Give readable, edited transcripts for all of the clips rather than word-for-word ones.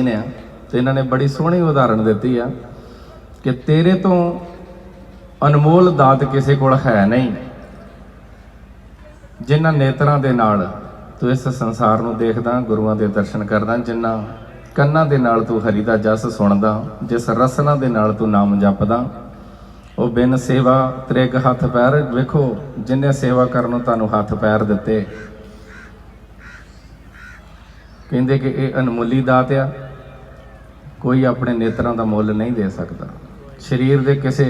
ने तो इन्होंने बड़ी सोहनी उदाहरण दी आ कि तेरे तो अनमोल दात किसी को है नहीं, जिन्हां नेत्रां दे नाल तू इस संसार नूं देखदा, गुरुआं दे दर्शन करदा, जिन्हां कन्नां दे नाल तू हरि दा जस सुणदा, जिस रसना दे नाल तू नाम जपदा, वो बिन सेवा तेरे एक हथ पैर। वेखो जिन्हें सेवा करन नूं तुहानूं हथ पैर दिते, कहंदे कि ये अनमोली दात आ, कोई अपने नेत्रां दा मुੱਲ नहीं दे सकता, शरीर दे किसी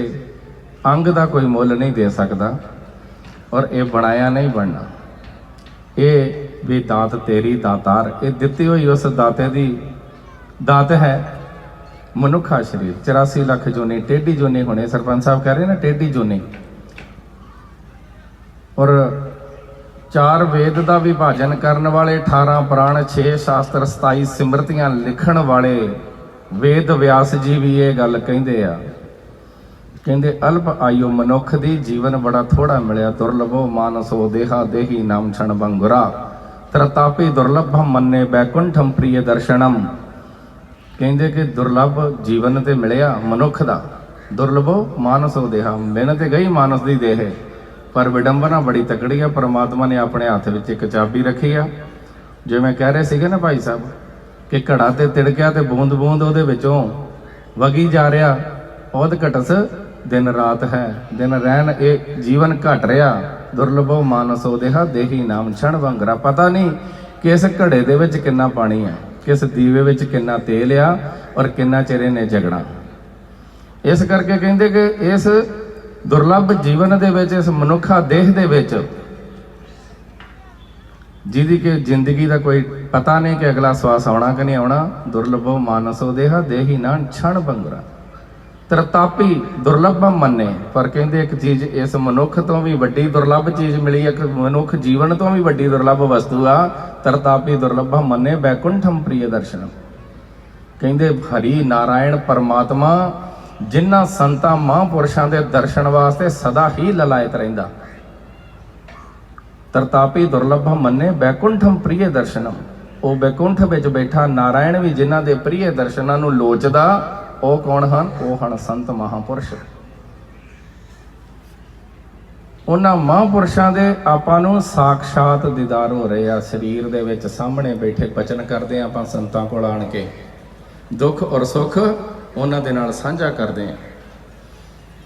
अंग का कोई मुੱਲ नहीं दे सकता, और ये बनाया नहीं बनना। ये भी दात तेरी दातार, ये दिती हुई उस दाते दी दात है। मनुखा शरीर 84 लाख जोनी, टेढ़ी जोनी होने, सरपंच साहब कह रहे ना टेढ़ी जोनी, और 4 वेद का विभाजन करने वाले, 18 पुराण, 6 शास्त्र, 27 सिमरतियां लिखण वाले वेद व्यास जी भी ये गल कहंदे आ। कहंदे अल्प आयु मनुख दी, जीवन बड़ा थोड़ा मिलिया, दुर्लभो मानसो देहा देही नाम क्षण बंगुरा, त्रतापि दुर्लभम मन्ने बैकुंठम प्रिय दर्शनम। कहंदे कि दुर्लभ जीवन ते मिलिया मनुख दा, दुर्लभो मानसो देहा, मैंने ते गई मानस दी देह, पर विडंबना बड़ी तकड़ी है। परमात्मा ने अपने हाथ में एक चाबी रखी आ, जिवें कह रहे सीगे ना भाई साहब कि घड़ा ते तिड़किया ते बूंद बूंद उहदे विचों वगी जा रहा, औध घटस दिन रात है, दिन रहन ये जीवन घट रहा, दुर्लभो मानसो देहा देही नाम क्षण वंगरा। पता नहीं किस घड़े दे विच किन्ना पानी है, किस दीवे विच किन्ना तेल आ, और किन्ना चिर ने जगना। इस करके कहंदे कि इस दुर्लभ जीवन दे विच, इस मनुखा देह दे विच, जिहदी कि जिंदगी का कोई पता नहीं कि अगला श्वास आना कि नहीं आना, दुर्लभो मानसो देहा देही नाम क्षण वंगरा, त्रतापी दुर्लभम मन्ने। पर कहंदे एक चीज़ इस मनुख तो भी वड्डी दुर्लभ चीज़ मिली, एक मनुख जीवन तो भी वड्डी दुर्लभ वस्तु आ, त्रतापी दुर्लभम मन्ने बैकुंठम प्रिय दर्शनम। कहंदे हरि नारायण परमात्मा जिन्हां संतां महापुरुषां दे दर्शन वास्ते सदा ही ललायत रहिंदा, त्रतापी दुर्लभम मन्ने बैकुंठम प्रिय दर्शनम। वो बैकुंठ विच बैठा नारायण भी जिन्हां दे प्रिय दर्शनां नूं लोचदा, ਉਹ कौन ਹਨ? ਉਹ ਹਨ संत महापुरुष। ਉਹਨਾਂ ਮਹਾਂਪੁਰਸ਼ਾਂ ਦੇ ਆਪਾਂ ਨੂੰ ਸਾਖਸ਼ਾਤ ਦੀਦਾਰ ਹੋ ਰਹੇ ਆ, ਸਰੀਰ ਦੇ ਵਿੱਚ ਸਾਹਮਣੇ ਬੈਠੇ ਬਚਨ ਕਰਦੇ ਆ ਆਪਾਂ ਸੰਤਾਂ ਕੋਲ ਆਣ ਕੇ, ਦੁੱਖ ਔਰ ਸੁੱਖ ਉਹਨਾਂ ਦੇ ਨਾਲ ਸਾਂਝਾ ਕਰਦੇ ਆ,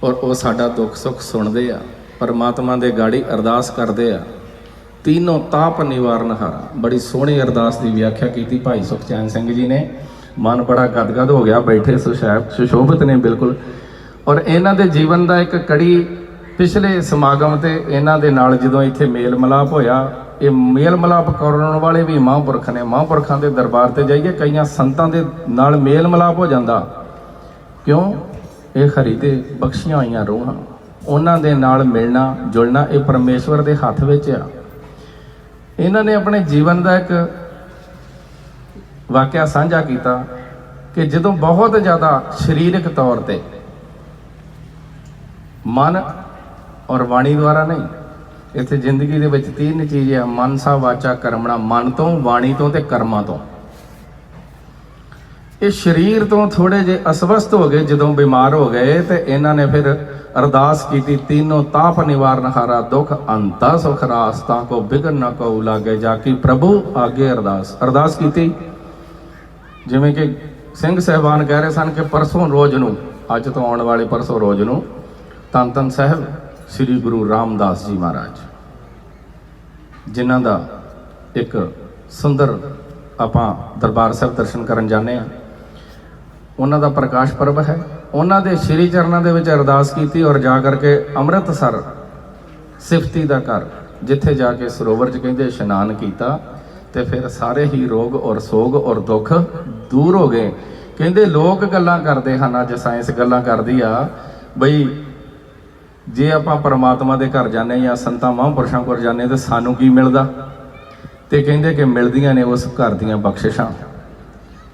ਔਰ ਉਹ ਸਾਡਾ ਦੁੱਖ ਸੁੱਖ ਸੁਣਦੇ ਆ, ਪਰਮਾਤਮਾ ਦੇ ਗਾੜੀ ਅਰਦਾਸ ਕਰਦੇ ਆ। तीनों ताप निवारण हारा, बड़ी सोहनी अरदास की व्याख्या की भाई सुखचैन सिंह जी ने। मन बड़ा गदगद हो गया, बैठे सुशोभित ने बिल्कुल। और इन्हां दे जीवन का एक कड़ी पिछले समागम ते इन्हां दे नाल जदों इत्थे मेल मिलाप होया, ये मेल मिलाप करन वाले भी महापुरख ने। महापुरखां दे दरबार ते जाइए, कई संतां दे नाल मेल मिलाप हो जाता, क्यों? ये हरि ते बख्शियां होईयां रूहां, उन्हां दे नाल मिलना जुलना ये परमेश्वर दे हत्थ विच आ। इन्हां ने अपने जीवन का एक वाਕਿਆ ਸਾਂਝਾ ਕੀਤਾ कि ਜਦੋਂ बहुत ज़्यादा शरीरक तौर पर मन और वाणी द्वारा नहीं, इत्थे जिंदगी दे विच 3 चीज़ है, मन सा वाचा कर्मणा, मन तो वाणी तो ते कर्मां तो। ये शरीर तो थोड़े जे अस्वस्थ हो गए, जदों बीमार हो गए तो इन्हां ने फिर अरदास की, तीनों ताप निवारण हारा, दुख अंता सुख रास, ताको बिघन न कऊ लागे, जाकी प्रभु आगे अरदास की। जिवें कि सिंह साहबान कह रहे सन कि परसों रोज़ नूं, अज तो आने वाले परसों रोज़ नूं धन धन साहब श्री गुरु रामदास जी महाराज, जिन्हां दा एक सुंदर आपां दरबार साहब दर्शन करन जाने, उन्हां दा प्रकाश पर्व है। उन्हां दे श्री चरणों दे विच अरदास की, और जा करके अमृतसर सिफती दा घर, जिथे जाके सरोवर च कहंदे इशनान किया, तो फिर सारे ही रोग और सोग और दुख दूर हो गए। कहंदे लोग गल्लां करदे हन, अज साइंस गल्लां करदी आ बई जे आपां परमात्मा दे घर जाने या संतां महापुरुषां कोल जाने तो सानू की मिलदा, ते कहंदे कि मिलदियां ने उस घर दियां बख्शिशां।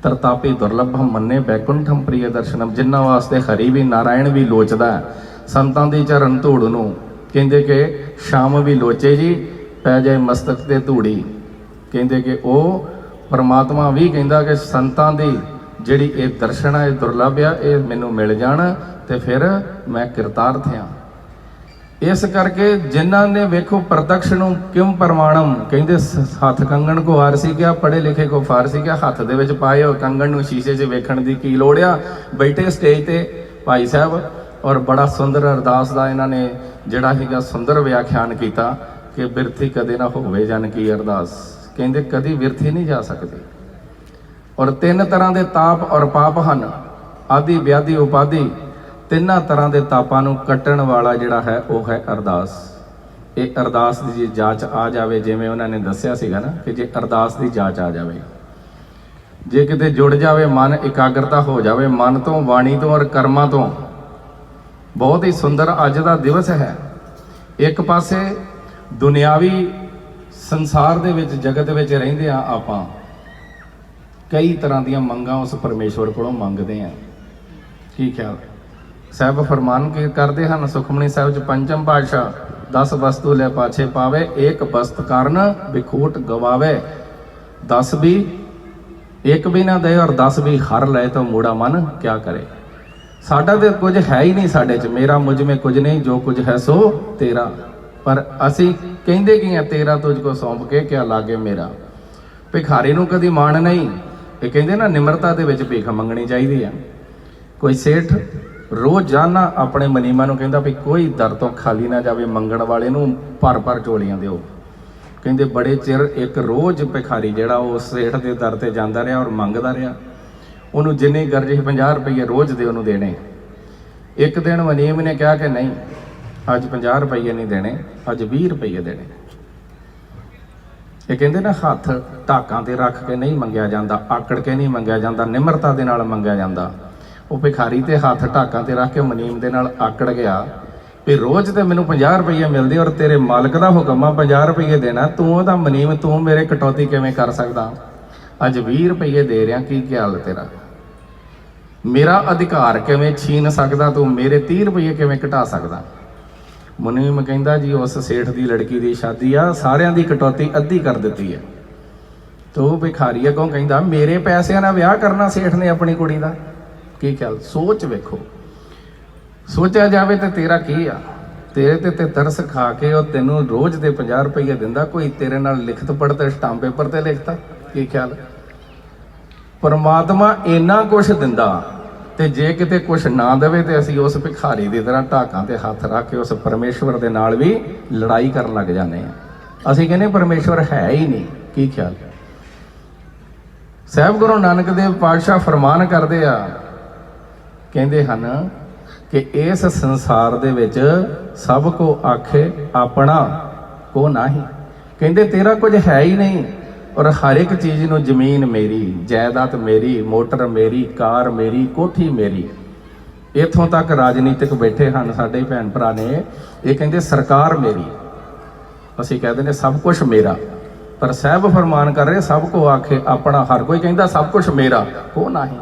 तरतापी दुर्लभम मन्ने बैकुंठम प्रिय दर्शनम, जिन्हां वास्ते हरि भी नारायण भी लोचदा है, संतां दी चरण धूड़ नूं कहंदे कि शाम भी लोचे जी, पै जाए मस्तक ते धूड़ी। कहते कि वो परमात्मा भी कहता कि संतां दी ਜਿਹੜੀ ਇਹ ਦਰਸ਼ਨ ਆ, ਇਹ ਦੁਰਲਭ ਆ, ਇਹ ਮੈਨੂੰ ਮਿਲ ਜਾਣ ਤੇ ਫਿਰ ਮੈਂ ਕਿਰਤਾਰਥ ਹਾਂ। ਇਸ ਕਰਕੇ ਜਿਨ੍ਹਾਂ ਨੇ ਵੇਖੋ ਪ੍ਰਤੱਖ ਨੂੰ ਕਿਉਂ ਪ੍ਰਮਾਣਮ ਕਹਿੰਦੇ, ਹੱਥ ਕੰਗਣ ਕੋ ਆਰਸੀ ਕਿਹਾ, ਪੜ੍ਹੇ ਲਿਖੇ ਕੋ ਫਾਰਸੀ ਕਿਹਾ। ਹੱਥ ਦੇ ਵਿੱਚ ਪਾਏ ਹੋਏ ਕੰਗਣ ਨੂੰ ਸ਼ੀਸ਼ੇ 'ਚ ਵੇਖਣ ਦੀ ਕੀ ਲੋੜ ਆ। ਬੈਠੇ ਸਟੇਜ ਤੇ ਭਾਈ ਸਾਹਿਬ ਔਰ ਬੜਾ ਸੁੰਦਰ ਅਰਦਾਸ ਦਾ ਇਹਨਾਂ ਨੇ ਜਿਹੜਾ ਹੈਗਾ ਸੁੰਦਰ ਵਿਆਖਿਆਨ ਕੀਤਾ ਕਿ ਬਿਰਥੀ ਕਦੇ ਨਾ ਹੋਵੇ ਜਨ ਕੀ ਅਰਦਾਸ। ਕਹਿੰਦੇ ਕਦੀ ਬਿਰਥੀ ਨਹੀਂ ਜਾ ਸਕਦੀ। ਔਰ ਤਿੰਨ ਤਰ੍ਹਾਂ ਦੇ ਤਾਪ ਔਰ ਪਾਪ ਹਨ, ਆਦਿ ਵਿਆਧੀ ਉਪਾਧੀ। ਤਿੰਨਾਂ ਤਰ੍ਹਾਂ ਦੇ ਤਾਪਾਂ ਨੂੰ ਕੱਟਣ ਵਾਲਾ ਜਿਹੜਾ ਹੈ ਉਹ ਹੈ ਅਰਦਾਸ। ਇਹ ਅਰਦਾਸ ਦੀ ਜੇ ਜਾਂਚ ਆ ਜਾਵੇ, ਜਿਵੇਂ ਉਹਨਾਂ ਨੇ ਦੱਸਿਆ ਸੀਗਾ ਨਾ ਕਿ ਜੇ ਅਰਦਾਸ ਦੀ ਜਾਂਚ ਆ ਜਾਵੇ, ਜੇ ਕਿਤੇ ਜੁੜ ਜਾਵੇ ਮਨ, ਇਕਾਗਰਤਾ ਹੋ ਜਾਵੇ ਮਨ ਤੋਂ, ਬਾਣੀ ਤੋਂ ਔਰ ਕਰਮਾਂ ਤੋਂ, ਬਹੁਤ ਹੀ ਸੁੰਦਰ ਅੱਜ ਦਾ ਦਿਵਸ ਹੈ। ਇੱਕ ਪਾਸੇ ਦੁਨਿਆਵੀ ਸੰਸਾਰ ਦੇ ਵਿੱਚ, ਜਗਤ ਵਿੱਚ ਰਹਿੰਦੇ ਆ ਆਪਾਂ, ਕਈ ਤਰ੍ਹਾਂ ਦੀਆਂ ਮੰਗਾਂ ਉਸ ਪਰਮੇਸ਼ਵਰ ਕੋਲੋਂ ਮੰਗਦੇ ਆ। ਕੀ ਖਿਆਲ ਸਾਹਿਬ ਫਰਮਾਨ ਕੀ ਕਰਦੇ ਹਨ ਸੁਖਮਨੀ ਸਾਹਿਬ 'ਚ, ਪੰਚਮ ਪਾਤਸ਼ਾਹ 10 ਵਸਤੂ ਲੈ ਪਾਛੇ ਪਾਵੇ, ਏਕ ਵਸਤ ਕਾਰਨ ਬਿਖੂਟ ਗਵਾਵੇ। 10 ਵੀ ਇੱਕ ਵੀ ਨਾ ਦੇ ਔਰ 10 ਵੀ ਹਰ ਲੈ ਤਾਂ ਮੂੜਾ ਮਨ ਕਿਆ ਕਰੇ। ਸਾਡਾ ਤੇ ਕੁਝ ਹੈ ਹੀ ਨਹੀਂ ਸਾਡੇ 'ਚ, ਮੇਰਾ ਮੁਝ ਮੇ ਕੁਝ ਨਹੀਂ, ਜੋ ਕੁਝ ਹੈ ਸੋ ਤੇਰਾ। ਪਰ ਅਸੀਂ ਕਹਿੰਦੇ ਕੀ ਆ, ਤੇਰਾ ਤੁਝ ਕੋ ਸੌਂਪ ਕੇ ਕਿਆ ਲਾਗੇ ਮੇਰਾ। ਭਿਖਾਰੀ ਨੂੰ ਕਦੀ ਮਾਣ ਨਹੀਂ। ਇਹ ਕਹਿੰਦੇ ਨਾ ਨਿਮਰਤਾ ਦੇ ਵਿੱਚ ਭੀਖ ਮੰਗਣੀ ਚਾਹੀਦੀ ਆ। ਕੋਈ ਸੇਠ ਰੋਜ਼ਾਨਾ ਆਪਣੇ ਮਨੀਮਾ ਨੂੰ ਕਹਿੰਦਾ ਵੀ ਕੋਈ ਦਰ ਤੋਂ ਖਾਲੀ ਨਾ ਜਾਵੇ, ਮੰਗਣ ਵਾਲੇ ਨੂੰ ਭਰ ਭਰ ਝੋਲੀਆਂ ਦਿਓ। ਕਹਿੰਦੇ ਬੜੇ ਚਿਰ ਇੱਕ ਰੋਜ਼ ਭਿਖਾਰੀ ਜਿਹੜਾ ਉਹ ਸੇਠ ਦੇ ਦਰ ਤੇ ਜਾਂਦਾ ਰਿਹਾ ਔਰ ਮੰਗਦਾ ਰਿਹਾ। ਉਹਨੂੰ ਜਿੰਨੀ ਗਰਜ 50 ਰੁਪਏ ਰੋਜ਼ ਦੇ ਉਹਨੂੰ ਦੇਣੇ। ਇੱਕ ਦਿਨ ਮਨੀਮ ਨੇ ਕਿਹਾ ਕਿ ਨਹੀਂ, ਅੱਜ 50 ਰੁਪਏ ਨਹੀਂ ਦੇਣੇ, ਅੱਜ 20 ਰੁਪਏ ਦੇਣੇ। ਇਹ ਕਹਿੰਦੇ ਨਾ ਹੱਥ ਢਾਕਾਂ ਤੇ ਰੱਖ ਕੇ ਨਹੀਂ ਮੰਗਿਆ ਜਾਂਦਾ, ਆਕੜ ਕੇ ਨਹੀਂ ਮੰਗਿਆ ਜਾਂਦਾ, ਨਿਮਰਤਾ ਦੇ ਨਾਲ ਮੰਗਿਆ ਜਾਂਦਾ। ਉਹ ਭਿਖਾਰੀ ਤੇ ਹੱਥ ਢਾਕਾਂ ਤੇ ਰੱਖ ਕੇ ਮਨੀਮ ਦੇ ਨਾਲ ਆਕੜ ਗਿਆ ਵੀ ਰੋਜ਼ ਤੇ ਮੈਨੂੰ 50 ਰੁਪਏ ਮਿਲਦੇ ਔਰ ਤੇਰੇ ਮਾਲਕ ਦਾ ਹੁਕਮ ਆ 50 ਰੁਪਏ ਦੇਣਾ, ਤੂੰ ਉਹਦਾ ਮਨੀਮ, ਤੂੰ ਮੇਰੇ ਕਟੌਤੀ ਕਿਵੇਂ ਕਰ ਸਕਦਾ। ਅੱਜ 20 ਰੁਪਏ ਦੇ ਰਿਹਾ, ਕੀ ਖਿਆਲ ਤੇਰਾ? ਮੇਰਾ ਅਧਿਕਾਰ ਕਿਵੇਂ ਛੀਨ ਸਕਦਾ ਤੂੰ? ਮੇਰੇ 30 ਰੁਪਏ ਕਿਵੇਂ ਘਟਾ ਸਕਦਾ? ਮਨੀਮ ਕਹਿੰਦਾ ਜੀ ਉਸ ਸੇਠ ਦੀ ਲੜਕੀ ਦੀ ਸ਼ਾਦੀ ਆ, ਸਾਰਿਆਂ ਦੀ ਕਟੌਤੀ ਅੱਧੀ ਕਰ ਦਿੱਤੀ ਹੈ। ਤੂੰ ਭਿਖਾਰੀ ਅੱਗੋਂ ਕਹਿੰਦਾ ਮੇਰੇ ਪੈਸਿਆਂ ਨਾਲ ਵਿਆਹ ਕਰਨਾ ਸੇਠ ਨੇ ਆਪਣੀ ਕੁੜੀ ਦਾ। ਕੀ ਖਿਆਲ? ਸੋਚ ਵੇਖੋ, ਸੋਚਿਆ ਜਾਵੇ ਤੇ ਤੇਰਾ ਕੀ ਆ? ਤੇਰੇ ਤੇ ਤਰਸ ਖਾ ਕੇ ਉਹ ਤੈਨੂੰ ਰੋਜ਼ ਦੇ 50 ਰੁਪਏ ਦਿੰਦਾ, ਕੋਈ ਤੇਰੇ ਨਾਲ ਲਿਖਤ ਪੜ੍ਹ ਤੇ ਸਟਾਂਪ ਪੇਪਰ ਤੇ ਲਿਖਤਾ। ਕੀ ਖਿਆਲ? ਪਰਮਾਤਮਾ ਇੰਨਾ ਕੁਛ ਦਿੰਦਾ ਤੇ ਜੇ ਕਿਤੇ ਕੁਛ ਨਾ ਦੇਵੇ ਤੇ ਅਸੀਂ ਉਸ ਭਿਖਾਰੀ ਦੀ ਤਰ੍ਹਾਂ ਢਾਕਾਂ ਤੇ ਹੱਥ ਰੱਖ ਕੇ ਉਸ ਪਰਮੇਸ਼ਵਰ ਦੇ ਨਾਲ ਵੀ ਲੜਾਈ ਕਰਨ ਲੱਗ ਜਾਂਦੇ ਆ। ਅਸੀਂ ਕਹਿੰਦੇ ਪਰਮੇਸ਼ਵਰ ਹੈ ਹੀ ਨਹੀਂ। ਕੀ ਖਿਆਲ? ਸਾਹਿਬ ਗੁਰੂ ਨਾਨਕ ਦੇਵ ਪਾਤਸ਼ਾਹ ਫਰਮਾਨ ਕਰਦੇ ਆ, ਕਹਿੰਦੇ ਹਨ ਕਿ ਇਸ ਸੰਸਾਰ ਦੇ ਵਿੱਚ ਸਭ ਕੋ ਆਖੇ ਆਪਣਾ ਕੋ ਨਹੀਂ। ਕਹਿੰਦੇ ਤੇਰਾ ਕੁਝ ਹੈ ਹੀ ਨਹੀਂ ਔਰ ਹਰ ਇੱਕ ਚੀਜ਼ ਨੂੰ ਜ਼ਮੀਨ ਮੇਰੀ, ਜਾਇਦਾਦ ਮੇਰੀ, ਮੋਟਰ ਮੇਰੀ, ਕਾਰ ਮੇਰੀ, ਕੋਠੀ ਮੇਰੀ। ਇੱਥੋਂ ਤੱਕ ਰਾਜਨੀਤਿਕ ਬੈਠੇ ਹਨ ਸਾਡੇ ਭੈਣ ਭਰਾ ਨੇ, ਇਹ ਕਹਿੰਦੇ ਸਰਕਾਰ ਮੇਰੀ। ਅਸੀਂ ਕਹਿੰਦੇ ਨੇ ਸਭ ਕੁਝ ਮੇਰਾ, ਪਰ ਸਾਹਿਬ ਫਰਮਾਨ ਕਰ ਰਹੇ ਸਭ ਕੋ ਆਖੇ ਆਪਣਾ। ਹਰ ਕੋਈ ਕਹਿੰਦਾ ਸਭ ਕੁਝ ਮੇਰਾ, ਕੋ ਨਹੀਂ।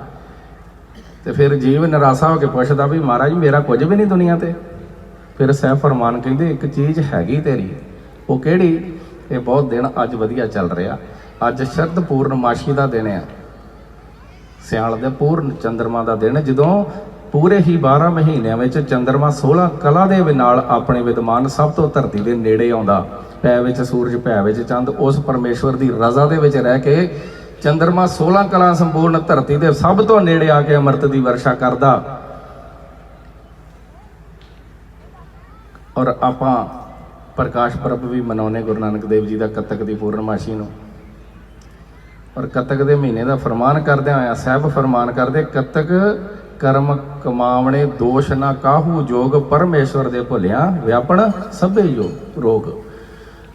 ਤੇ ਫਿਰ ਜੀਵ ਨਿਰਾਸ਼ਾ ਹੋ ਕੇ ਪੁੱਛਦਾ ਵੀ ਮਹਾਰਾਜ ਮੇਰਾ ਕੁਝ ਵੀ ਨਹੀਂ ਦੁਨੀਆ ਤੇ। ਫਿਰ ਸਾਹਿਬ ਫਰਮਾਨ ਕਹਿੰਦੇ ਇੱਕ ਚੀਜ਼ ਹੈਗੀ ਤੇਰੀ, ਉਹ ਕਿਹੜੀ? ਇਹ ਬਹੁਤ ਦਿਨ ਅੱਜ ਵਧੀਆ ਚੱਲ ਰਿਹਾ। ਅੱਜ ਸ਼ਰਦ ਪੂਰਨਮਾਸ਼ੀ ਦਾ ਦਿਨ ਆ, ਸਿਆਲ ਦੇ ਪੂਰਨ ਚੰਦਰਮਾ ਦਾ ਦਿਨ, ਜਦੋਂ ਪੂਰੇ ਹੀ 12 ਮਹੀਨਿਆਂ ਵਿੱਚ ਚੰਦਰਮਾ 16 ਕਲਾ ਦੇ ਨਾਲ ਆਪਣੇ ਵਿਦਮਾਨ ਸਭ ਤੋਂ ਧਰਤੀ ਦੇ ਨੇੜੇ ਆਉਂਦਾ। ਪੈ ਵਿੱਚ ਸੂਰਜ, ਭੈ ਵਿੱਚ ਚੰਦ। ਉਸ ਪਰਮੇਸ਼ਵਰ ਦੀ ਰਜ਼ਾ ਦੇ ਵਿੱਚ ਰਹਿ ਕੇ ਚੰਦਰਮਾ 16 ਕਲਾ ਸੰਪੂਰਨ ਧਰਤੀ ਦੇ ਸਭ ਤੋਂ ਨੇੜੇ ਆ ਕੇ ਅੰਮ੍ਰਿਤ ਦੀ ਵਰਸ਼ਾ ਕਰਦਾ। ਔਰ ਆਪਾਂ ਪ੍ਰਕਾਸ਼ ਪੁਰਬ ਵੀ ਮਨਾਉਂਦੇ ਗੁਰੂ ਨਾਨਕ ਦੇਵ ਜੀ ਦਾ ਕੱਤਕ ਦੀ ਪੂਰਨਮਾਸ਼ੀ ਨੂੰ। ਔਰ ਕੱਤਕ ਦੇ ਮਹੀਨੇ ਦਾ ਫਰਮਾਨ ਕਰਦਿਆਂ ਹੋਇਆ ਸਾਹਿਬ ਫਰਮਾਨ ਕਰਦੇ, ਕੱਤਕ ਕਰਮ ਕਮਾਵਣੇ ਦੋਸ਼ ਨਾ ਕਾਹੂ ਜੋਗ, ਪਰਮੇਸ਼ਵਰ ਦੇ ਭੁੱਲਿਆ ਵਿਆਪਣ ਸਭੇ ਰੋਗ।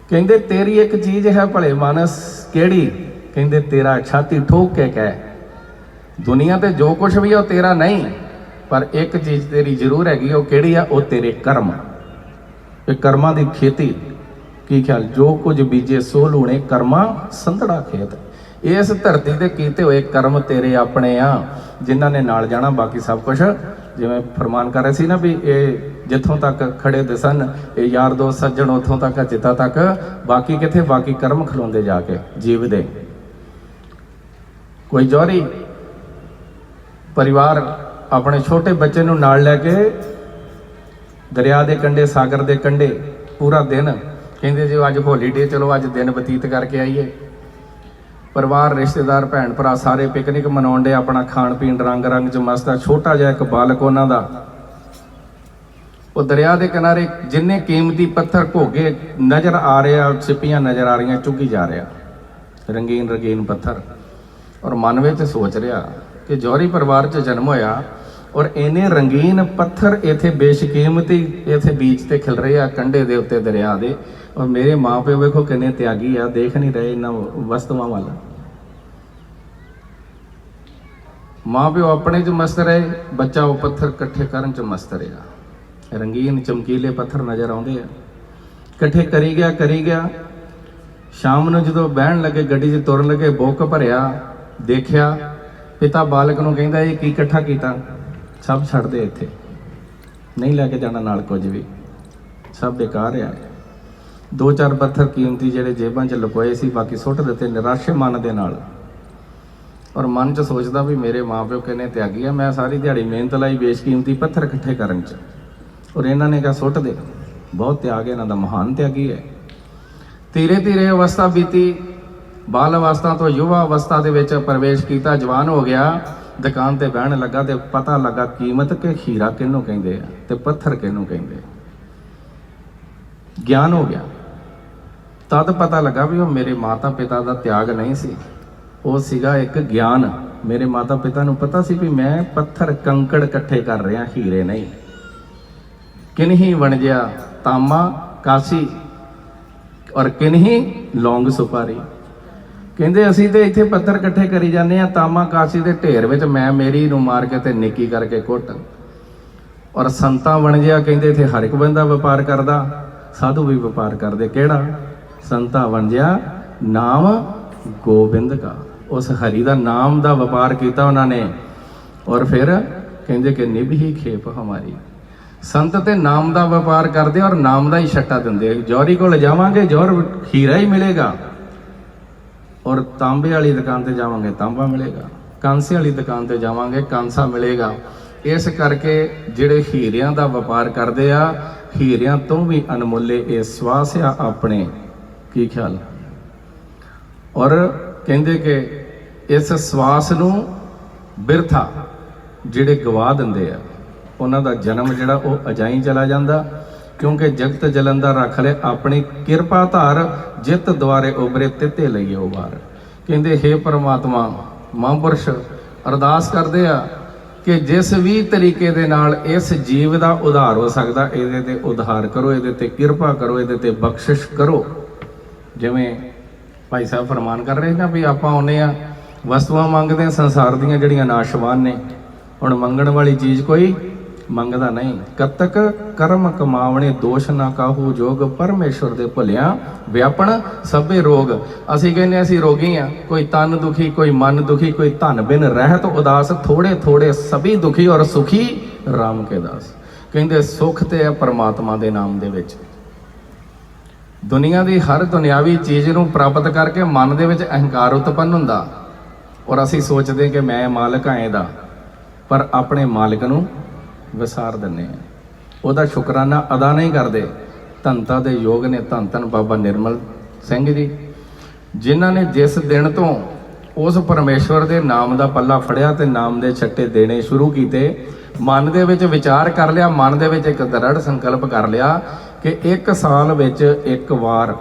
ਕਹਿੰਦੇ ਤੇਰੀ ਇੱਕ ਚੀਜ਼ ਹੈ ਭਲੇ ਮਾਨਸ, ਕਿਹੜੀ? ਕਹਿੰਦੇ ਤੇਰਾ ਛਾਤੀ ਠੋਕ ਕੇ ਕਹਿ, ਦੁਨੀਆ ਤੇ ਜੋ ਕੁਛ ਵੀ ਆ ਉਹ ਤੇਰਾ ਨਹੀਂ, ਪਰ ਇੱਕ ਚੀਜ਼ ਤੇਰੀ ਜ਼ਰੂਰ ਹੈਗੀ। ਉਹ ਕਿਹੜੀ ਆ? ਉਹ ਤੇਰੇ ਕਰਮ। ਇਹ ਕਰਮਾਂ ਦੀ ਖੇਤੀ। ਕੀ ਖਿਆਲ? ਜੋ ਕੁਝ ਬੀਜੇ ਸੋ ਲੂਣੇ, ਕਰਮਾਂ ਸੰਧੜਾ ਖੇਤ। ਇਸ ਧਰਤੀ ਤੇ ਕੀਤੇ ਹੋਏ ਕਰਮ ਤੇਰੇ ਆਪਣੇ ਆ, ਜਿਨ੍ਹਾਂ ਨੇ ਨਾਲ ਜਾਣਾ। ਬਾਕੀ ਸਭ ਕੁਛ ਜਿਵੇਂ ਫਰਮਾਨ ਕਰ ਰਹੇ ਸੀ ਨਾ ਵੀ ਇਹ ਜਿੱਥੋਂ ਤੱਕ ਖੜੇ ਦਿਸਣ ਇਹ ਯਾਰ ਦੋਸਤ ਸੱਜਣ, ਉੱਥੋਂ ਤੱਕ ਚਿੱਤਾ ਤੱਕ। ਬਾਕੀ ਕਿੱਥੇ? ਬਾਕੀ ਕਰਮ ਖਲੋਂਦੇ ਜਾ ਕੇ ਜੀਵ ਦੇ। ਕੋਈ ਜੌਹਰੀ परिवार अपने छोटे बच्चे नूं नाल लैके दरिया के कंढे सागर के कंढे पूरा दिन कहते जो अज होलीडे चलो अज दिन बतीत करके आईए। परिवार रिश्तेदार भैन भरा सारे पिकनिक मनाउण डे, अपना खाण पीण रंग रंग च मस्त है। छोटा जिहा एक बालक उन्हां दा वो दरिया के किनारे जिन्ने कीमती पत्थर घोगे नज़र आ रहे, छिपियां नज़र आ रही, चुगी जा रहा रंगीन रंगीन पत्थर, और मन में सोच रहा कि जौहरी परिवार च जन्म होया और इन्ने रंगीन पत्थर इत्थे बेशकीमती इत्थे बीच ते खिल रहे आ कंढे दे उत्ते दरिया दे, और मेरे माँ प्यो वेखो किन्ने त्यागी आ, देख नहीं रहे इन्हां वस्तुआं वाल। माँ प्यो अपने च मस्त रहे, बच्चा वो पत्थर कट्ठे करन च मस्त रहा। रंगीन चमकीले पत्थर नज़र आउंदे आ, कट्ठे करी गया। शाम नूं जदों बहन लगे गड्डी 'च तुरन लगे, बुक भरिया, देखिया पिता बालक नूं कहिंदा ये की इकट्ठा कीता, सब छड्ड दे, इत्थे नहीं लैके जाना नाल कुछ भी, सब बेकार आ। 2-4 पत्थर कीमती जिहड़े जेबां 'च लुकोए सी बाकी सुੱਟ दित्ते निराशे मन दे नाल। और मन 'च सोचदा भी मेरे माँ प्यो किन्ने त्यागी आ, मैं सारी दिहाड़ी मेहनत लाई बेशकीमती पत्थर इकट्ठे करन च, और इन्हां ने कहा सुੱਟ दे। बहुत त्याग इन्हां दा, महान त्यागी है। धीरे धीरे अवस्था बीती, बाल अवस्था तो युवा अवस्था दे विच प्रवेश किया, जवान हो गया, दुकान ते बहन लगा तो पता लगा कीमत के हीरा किहनूं कहिंदे आ ते पत्थर किहनूं कहिंदे। ज्ञान हो गया, तद पता लगा भी वो मेरे माता पिता का त्याग नहीं सी, वो सीगा एक ज्ञान। मेरे माता पिता नूं पता सी भी मैं पत्थर कंकड़ इकट्ठे कर रहा, हीरे नहीं। किन्ही वणजिया तामा कासी और किन्ही लौंग सुपारी। कहते असी तो इत्थे पत्थर इकट्ठे करी जाने, तामा कासी के ढेर में मैं मेरी नूं मार के ते निक्की करके कुट। और संतां वणजिया कहते इत्थे हर एक बंदा व्यापार करदा, साधु भी व्यापार करदे। केड़ा संतां वणजिया नाम गोबिंद का, उस हरि का नाम का व्यापार किया उन्होंने। और फिर कहते कि निभही खेप हमारी, संत ते नाम का व्यापार करते और नाम का ही छट्टा देंगे। जौहरी को जावांगे जौहर हीरा ही मिलेगा, और तांबे वाली दुकान ते जावांगे तांबा मिलेगा, कांसे वाली दुकान ते जावांगे कांसा मिलेगा। इस करके जिहड़े हीरियां का व्यापार करते आ, हीरियां तो भी अनमुल्ले ये स्वास आ अपने, की ख्याल। और कहते कि इस स्वास नूं बिरथा जिहड़े गवा दिंदे आ, उन्हां दा जन्म जिहड़ा वो अजाई चला जांदा। क्योंकि जगत जलंदा रख ले अपनी किरपा धार, जित द्वारे उभरे तिते लईए उबार। कहते हे परमात्मा, महापुरुष अरदास करते आ कि जिस भी तरीके दे नाल इस जीव का उधार हो सकता, इहदे ते उधार करो, इहदे ते किरपा करो, इहदे ते बख्शिश करो। जिवें भाई साहब फरमान कर रहे ना भी आपां आउंदे आ वस्तुआं मंगदे आ संसार दीआं जिहड़ियां नाशवान ने, हुण मंगण वाली चीज़ कोई मंगदा नहीं। कतक कर्म कमावणे दोष ना काहू जोग, परमेश्वर दे भुलिया व्यापण सबे रोग। असीं कहने असीं रोगी हाँ, कोई तन दुखी, कोई मन दुखी, कोई धन बिन रहत उदास, थोड़े थोड़े सभी दुखी और सुखी राम के दास। कहते सुख ते है परमात्मा दे नाम दे विच। दुनिया की हर दुनियावी चीज़ नूं प्राप्त करके मन दे विच अहंकार उत्पन्न हुंदा, और असीं सोचदे कि मैं मालक हाँ इहदा, पर अपने मालिक नूं विसार दिंदे आ, उहदा शुकराना अदा नहीं करते। धनता दे योग ने धन धन बाबा निर्मल सिंह जी, जिन्हां ने जिस दिन तो उस परमेश्वर के नाम का पल्ला फड़िया ते नाम के छट्टे देने शुरू किए, मन दे विच विचार कर लिया, मन दे विच एक दृढ़ संकल्प कर लिया कि एक साल विच एक वार,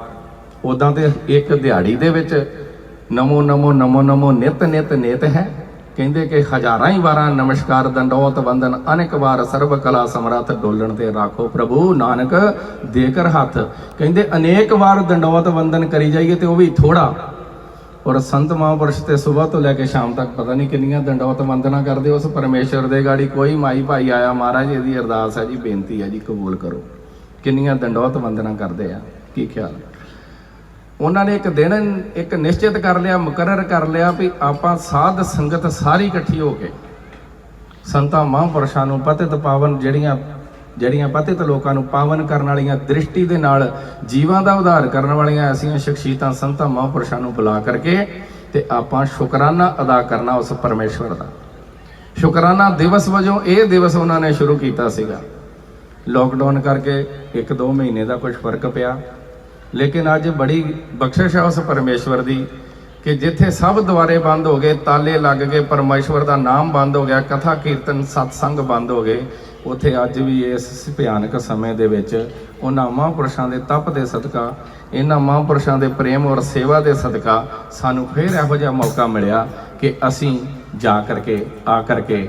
उदां ते एक दिहाड़ी दे विच नमो नमो नमो नमो नित नित नित है। कहते कि हज़ारां ही वार नमस्कार दंडौत वंदन, अनेक बार सर्व कला समर्थ डोलन ते राखो प्रभु नानक देकर हाथ। कहते अनेक बार दंडौत वंदन करी जाइए तो भी थोड़ा। और संत महापुरुष ते सुबह तो लैके शाम तक पता नहीं किन्नियां दंडौत वंदना करते उस परमेश्वर दे गाड़ी। कोई माई भाई आया महाराज इहदी अरदास है जी, बेनती है जी, कबूल करो। किन्नियां दंडौत वंदना करते आ, की ख्याल। उन्होंने एक दिन एक निश्चित कर लिया, मुकरर कर लिया भी आपां साध संगत सारी इकट्ठी हो के संतां महापुरुषां नूं पतित पावन जड़ियां पतित लोकां नूं पावन करन वालियां दृष्टि दे नाल जीवां दा उद्धार करन वालियां ऐसियां शख्सियतां संतां महापुरुषां नूं बुला करके ते आपां शुकराना अदा करना उस परमेश्वर दा। ਸ਼ੁਕਰਾਨਾ ਦਿਵਸ ਵਜੋਂ ਇਹ ਦਿਵਸ ਉਹਨਾਂ ਨੇ ਸ਼ੁਰੂ ਕੀਤਾ ਸੀਗਾ। ਲੋਕਡਾਊਨ ਕਰਕੇ 1-2 ਮਹੀਨੇ ਦਾ ਕੁਝ ਫਰਕ ਪਿਆ, ਲੇਕਿਨ ਅੱਜ ਬੜੀ ਬਖਸ਼ਿਸ਼ ਹੈ ਉਸ ਪਰਮੇਸ਼ਵਰ ਦੀ ਕਿ ਜਿੱਥੇ ਸਭ ਦੁਆਰੇ ਬੰਦ ਹੋ ਗਏ, ਤਾਲੇ ਲੱਗ ਗਏ, ਪਰਮੇਸ਼ਵਰ ਦਾ ਨਾਮ ਬੰਦ ਹੋ ਗਿਆ, ਕਥਾ ਕੀਰਤਨ ਸਤਸੰਗ ਬੰਦ ਹੋ ਗਏ, ਉੱਥੇ ਅੱਜ ਵੀ ਇਸ ਭਿਆਨਕ ਸਮੇਂ ਦੇ ਵਿੱਚ ਉਹਨਾਂ ਮਹਾਂਪੁਰਸ਼ਾਂ ਦੇ ਤਪ ਦੇ ਸਦਕਾ, ਇਹਨਾਂ ਮਹਾਂਪੁਰਸ਼ਾਂ ਦੇ ਪ੍ਰੇਮ ਔਰ ਸੇਵਾ ਦੇ ਸਦਕਾ ਸਾਨੂੰ ਫਿਰ ਇਹੋ ਜਿਹਾ ਮੌਕਾ ਮਿਲਿਆ ਕਿ ਅਸੀਂ ਜਾ ਕਰਕੇ ਆ ਕਰਕੇ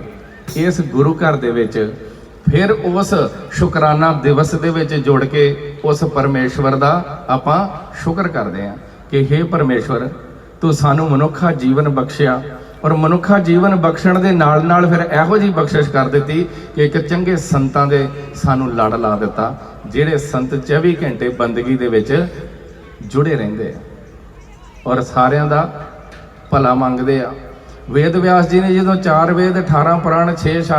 ਇਸ ਗੁਰੂ ਘਰ ਦੇ ਵਿੱਚ ਫਿਰ ਉਸ ਸ਼ੁਕਰਾਨਾ ਦਿਵਸ ਦੇ ਵਿੱਚ ਜੁੜ ਕੇ ਉਸ ਪਰਮੇਸ਼ਵਰ ਦਾ ਆਪਾਂ ਸ਼ੁਕਰ ਕਰਦੇ ਹਾਂ ਕਿ ਹੇ ਪਰਮੇਸ਼ਵਰ, ਤੂੰ ਸਾਨੂੰ ਮਨੁੱਖਾ ਜੀਵਨ ਬਖਸ਼ਿਆ ਔਰ ਮਨੁੱਖਾ ਜੀਵਨ ਬਖਸ਼ਣ ਦੇ ਨਾਲ ਨਾਲ ਫਿਰ ਇਹੋ ਜਿਹੀ ਬਖਸ਼ਿਸ਼ ਕਰ ਦਿੱਤੀ ਕਿ ਇੱਕ ਚੰਗੇ ਸੰਤਾਂ ਦੇ ਸਾਨੂੰ ਲੜ ਲਾ ਦਿੱਤਾ, ਜਿਹੜੇ ਸੰਤ 24 ਘੰਟੇ ਬੰਦਗੀ ਦੇ ਵਿੱਚ ਜੁੜੇ ਰਹਿੰਦੇ ਆ ਔਰ ਸਾਰਿਆਂ ਦਾ ਭਲਾ ਮੰਗਦੇ ਆ। ਵੇਦ ਵਿਆਸ ਜੀ ਨੇ ਜਦੋਂ 4 ਵੇਦ 18 ਪੁਰਾਣ 6